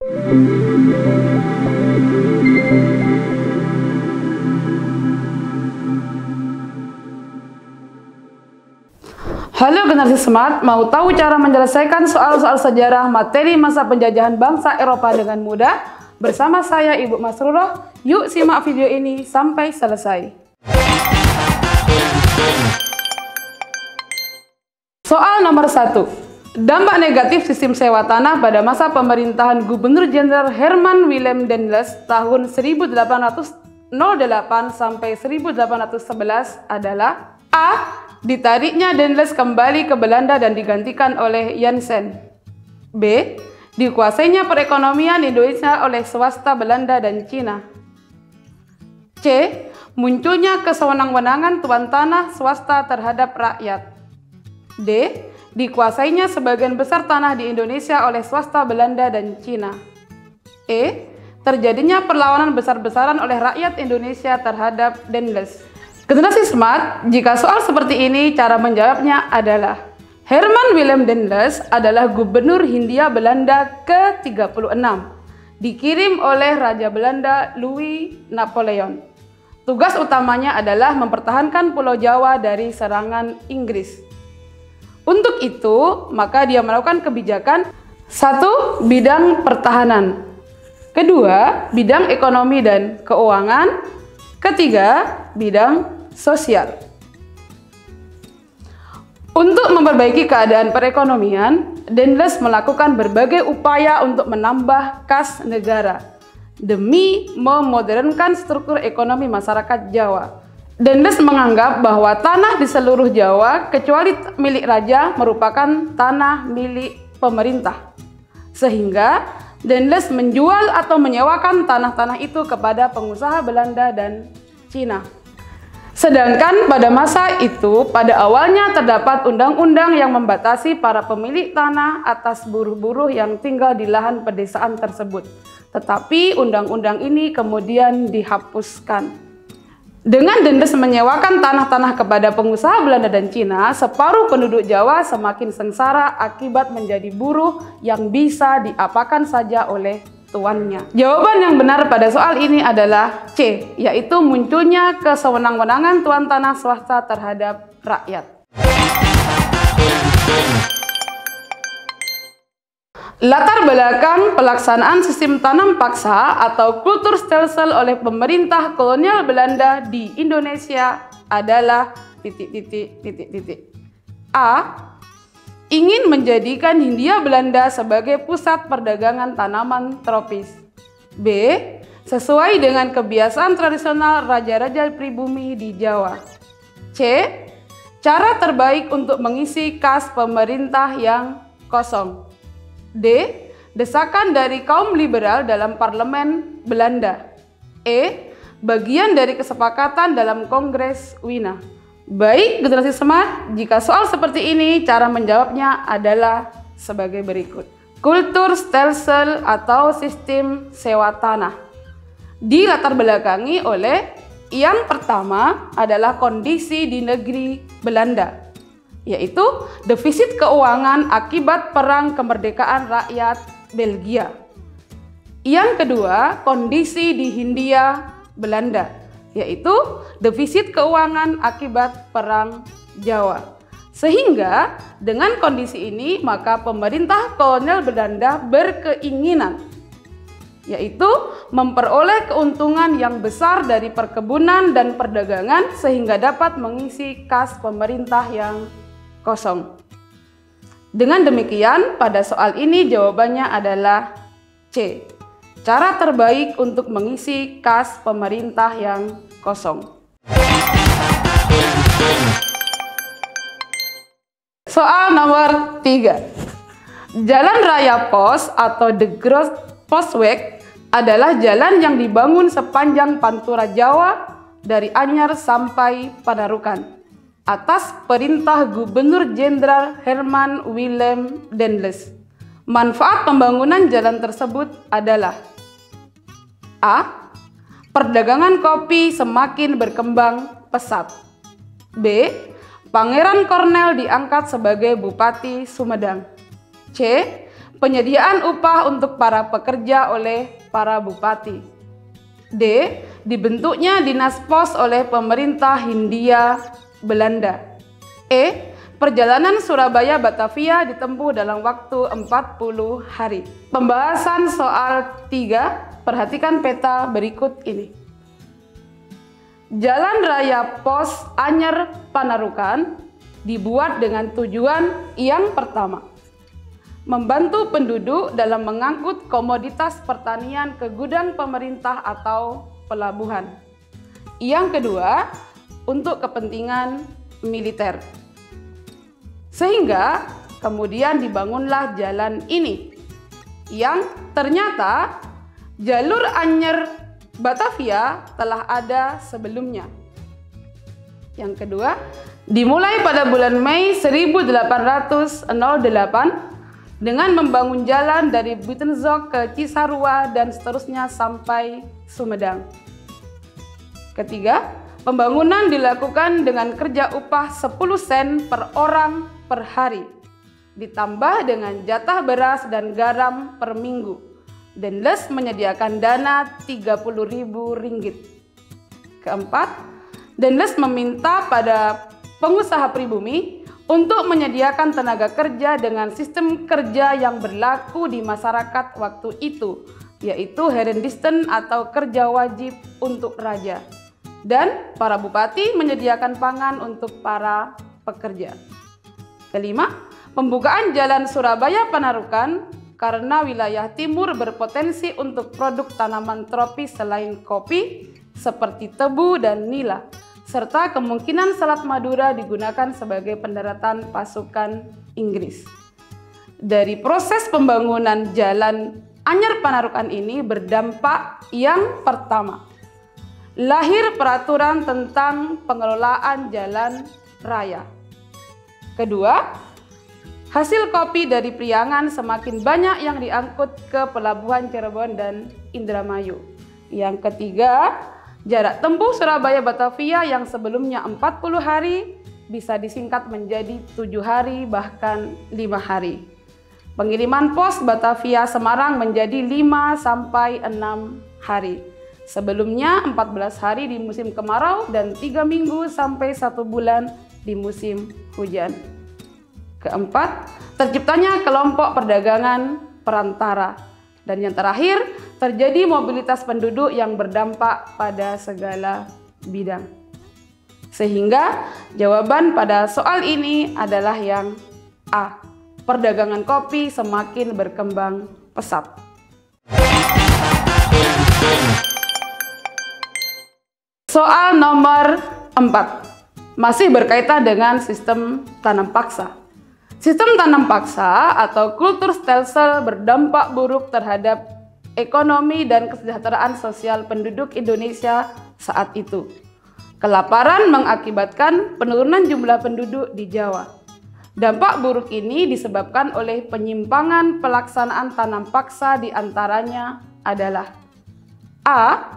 Halo generasi smart, mau tahu cara menyelesaikan soal-soal sejarah materi masa penjajahan bangsa Eropa dengan mudah? Bersama saya Ibu Masruroh, yuk simak video ini sampai selesai. Soal nomor 1. Dampak negatif sistem sewa tanah pada masa pemerintahan Gubernur Jenderal Herman Willem Daendels tahun 1808 sampai 1811 adalah A. Ditariknya Daendels kembali ke Belanda dan digantikan oleh Jansen. B. Dikuasainya perekonomian Indonesia oleh swasta Belanda dan Cina. C. Munculnya kesewenang-wenangan tuan tanah swasta terhadap rakyat. D. Dikuasainya sebagian besar tanah di Indonesia oleh swasta Belanda dan Cina. E. Terjadinya perlawanan besar-besaran oleh rakyat Indonesia terhadap Daendels. Generasi smart, jika soal seperti ini, cara menjawabnya adalah Herman Willem Daendels adalah Gubernur Hindia Belanda ke-36, dikirim oleh Raja Belanda Louis Napoleon. Tugas utamanya adalah mempertahankan Pulau Jawa dari serangan Inggris. Untuk itu, maka dia melakukan kebijakan 1. Bidang pertahanan, 2. Bidang ekonomi dan keuangan, 3. Bidang sosial. Untuk memperbaiki keadaan perekonomian, Daendels melakukan berbagai upaya untuk menambah kas negara demi memodernkan struktur ekonomi masyarakat Jawa. Daendels menganggap bahwa tanah di seluruh Jawa kecuali milik raja merupakan tanah milik pemerintah, sehingga Daendels menjual atau menyewakan tanah-tanah itu kepada pengusaha Belanda dan Cina. Sedangkan pada masa itu, pada awalnya terdapat undang-undang yang membatasi para pemilik tanah atas buruh-buruh yang tinggal di lahan pedesaan tersebut. Tetapi undang-undang ini kemudian dihapuskan. Dengan Daendels menyewakan tanah-tanah kepada pengusaha Belanda dan Cina, separuh penduduk Jawa semakin sengsara akibat menjadi buruh yang bisa diapakan saja oleh tuannya. Jawaban yang benar pada soal ini adalah C, yaitu munculnya kesewenang-wenangan tuan tanah swasta terhadap rakyat. Latar belakang pelaksanaan sistem tanam paksa atau kulturstelsel oleh pemerintah kolonial Belanda di Indonesia adalah A. Ingin menjadikan Hindia Belanda sebagai pusat perdagangan tanaman tropis. B. Sesuai dengan kebiasaan tradisional raja-raja pribumi di Jawa. C. Cara terbaik untuk mengisi kas pemerintah yang kosong. D. Desakan dari kaum liberal dalam parlemen Belanda. E. Bagian dari kesepakatan dalam Kongres Wina. Baik, generasi smart, jika soal seperti ini, cara menjawabnya adalah sebagai berikut. Kulturstelsel atau sistem sewa tanah dilatar belakangi oleh yang pertama adalah kondisi di negeri Belanda, yaitu defisit keuangan akibat perang kemerdekaan rakyat Belgia. Yang kedua, kondisi di Hindia Belanda, yaitu defisit keuangan akibat perang Jawa. Sehingga dengan kondisi ini maka pemerintah kolonial Belanda berkeinginan, yaitu memperoleh keuntungan yang besar dari perkebunan dan perdagangan sehingga dapat mengisi kas pemerintah yang kosong. Dengan demikian, pada soal ini jawabannya adalah C. Cara terbaik untuk mengisi kas pemerintah yang kosong. Soal nomor 3. Jalan Raya Pos atau The Groot Postweg adalah jalan yang dibangun sepanjang Pantura Jawa dari Anyar sampai Padarukan atas perintah Gubernur Jenderal Herman Willem Daendels. Manfaat pembangunan jalan tersebut adalah A. Perdagangan kopi semakin berkembang pesat. B. Pangeran Kornel diangkat sebagai Bupati Sumedang. C. Penyediaan upah untuk para pekerja oleh para bupati. D. Dibentuknya Dinas Pos oleh pemerintah Hindia Belanda. E. Perjalanan Surabaya Batavia ditempuh dalam waktu 40 hari. Pembahasan soal 3, perhatikan peta berikut ini. Jalan Raya Pos Anyer Panarukan dibuat dengan tujuan yang pertama, membantu penduduk dalam mengangkut komoditas pertanian ke gudang pemerintah atau pelabuhan. Yang kedua, untuk kepentingan militer. Sehingga kemudian dibangunlah jalan ini, yang ternyata jalur Anyer Batavia telah ada sebelumnya. Yang kedua, dimulai pada bulan Mei 1808 dengan membangun jalan dari Buitenzorg ke Cisarua dan seterusnya sampai Sumedang. Ketiga, pembangunan dilakukan dengan kerja upah 10 sen per orang per hari, ditambah dengan jatah beras dan garam per minggu. Denles menyediakan dana Rp30.000. Keempat, Denles meminta pada pengusaha pribumi untuk menyediakan tenaga kerja dengan sistem kerja yang berlaku di masyarakat waktu itu, yaitu Herendisten atau kerja wajib untuk raja. Dan para bupati menyediakan pangan untuk para pekerja. Kelima, pembukaan jalan Surabaya Panarukan karena wilayah timur berpotensi untuk produk tanaman tropis selain kopi seperti tebu dan nila, serta kemungkinan Selat Madura digunakan sebagai pendaratan pasukan Inggris. Dari proses pembangunan jalan Anyer Panarukan ini berdampak yang pertama, lahir peraturan tentang pengelolaan jalan raya. Kedua, hasil kopi dari Priangan semakin banyak yang diangkut ke pelabuhan Cirebon dan Indramayu. Yang ketiga, jarak tempuh Surabaya Batavia yang sebelumnya 40 hari bisa disingkat menjadi 7 hari bahkan 5 hari. Pengiriman pos Batavia Semarang menjadi 5 sampai 6 hari. Sebelumnya 14 hari di musim kemarau dan 3 minggu sampai 1 bulan di musim hujan. Keempat, terciptanya kelompok perdagangan perantara. Dan yang terakhir, terjadi mobilitas penduduk yang berdampak pada segala bidang. Sehingga jawaban pada soal ini adalah yang A. Perdagangan kopi semakin berkembang pesat. Soal nomor 4 masih berkaitan dengan sistem tanam paksa. Sistem tanam paksa atau Kulturstelsel berdampak buruk terhadap ekonomi dan kesejahteraan sosial penduduk Indonesia saat itu. Kelaparan mengakibatkan penurunan jumlah penduduk di Jawa. Dampak buruk ini disebabkan oleh penyimpangan pelaksanaan tanam paksa, diantaranya adalah A.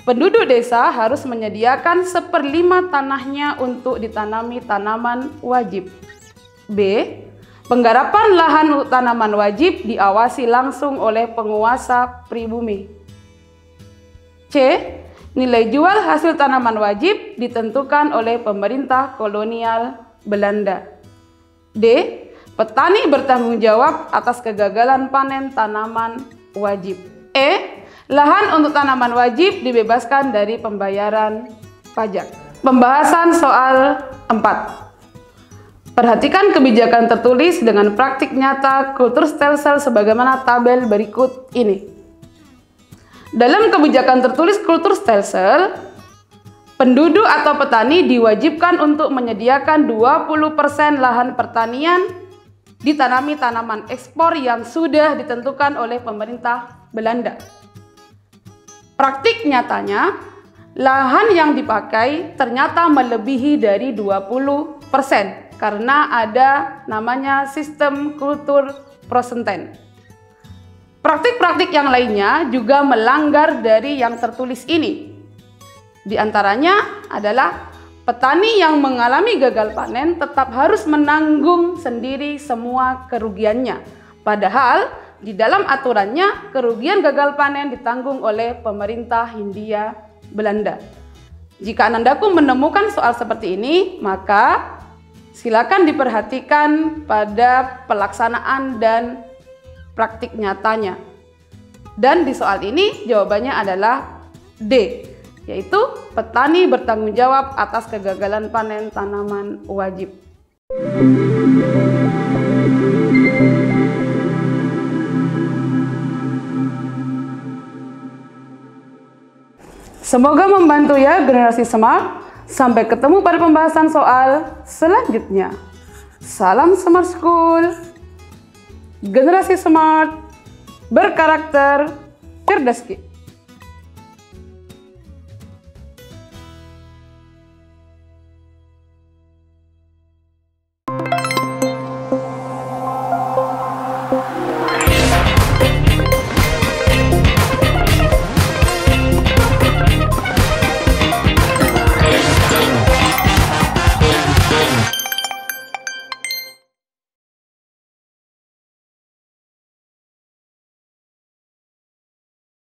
Penduduk desa harus menyediakan 1/5 tanahnya untuk ditanami tanaman wajib. B. Penggarapan lahan tanaman wajib diawasi langsung oleh penguasa pribumi. C. Nilai jual hasil tanaman wajib ditentukan oleh pemerintah kolonial Belanda. D. Petani bertanggung jawab atas kegagalan panen tanaman wajib. E. Lahan untuk tanaman wajib dibebaskan dari pembayaran pajak. Pembahasan soal 4. Perhatikan kebijakan tertulis dengan praktik nyata Kulturstelsel sebagaimana tabel berikut ini. Dalam kebijakan tertulis Kulturstelsel, penduduk atau petani diwajibkan untuk menyediakan 20% lahan pertanian ditanami tanaman ekspor yang sudah ditentukan oleh pemerintah Belanda. Praktik nyatanya, lahan yang dipakai ternyata melebihi dari 20% karena ada namanya sistem kultur prosenten. Praktik-praktik yang lainnya juga melanggar dari yang tertulis ini. Di antaranya adalah petani yang mengalami gagal panen tetap harus menanggung sendiri semua kerugiannya, Padahal di dalam aturannya kerugian gagal panen ditanggung oleh pemerintah Hindia Belanda. Jika Anandaku menemukan soal seperti ini, maka silakan diperhatikan pada pelaksanaan dan praktik nyatanya. Dan di soal ini jawabannya adalah D, yaitu petani bertanggung jawab atas kegagalan panen tanaman wajib. Semoga membantu ya generasi smart. Sampai ketemu pada pembahasan soal selanjutnya. Salam Smart School. Generasi smart, berkarakter, cerdas.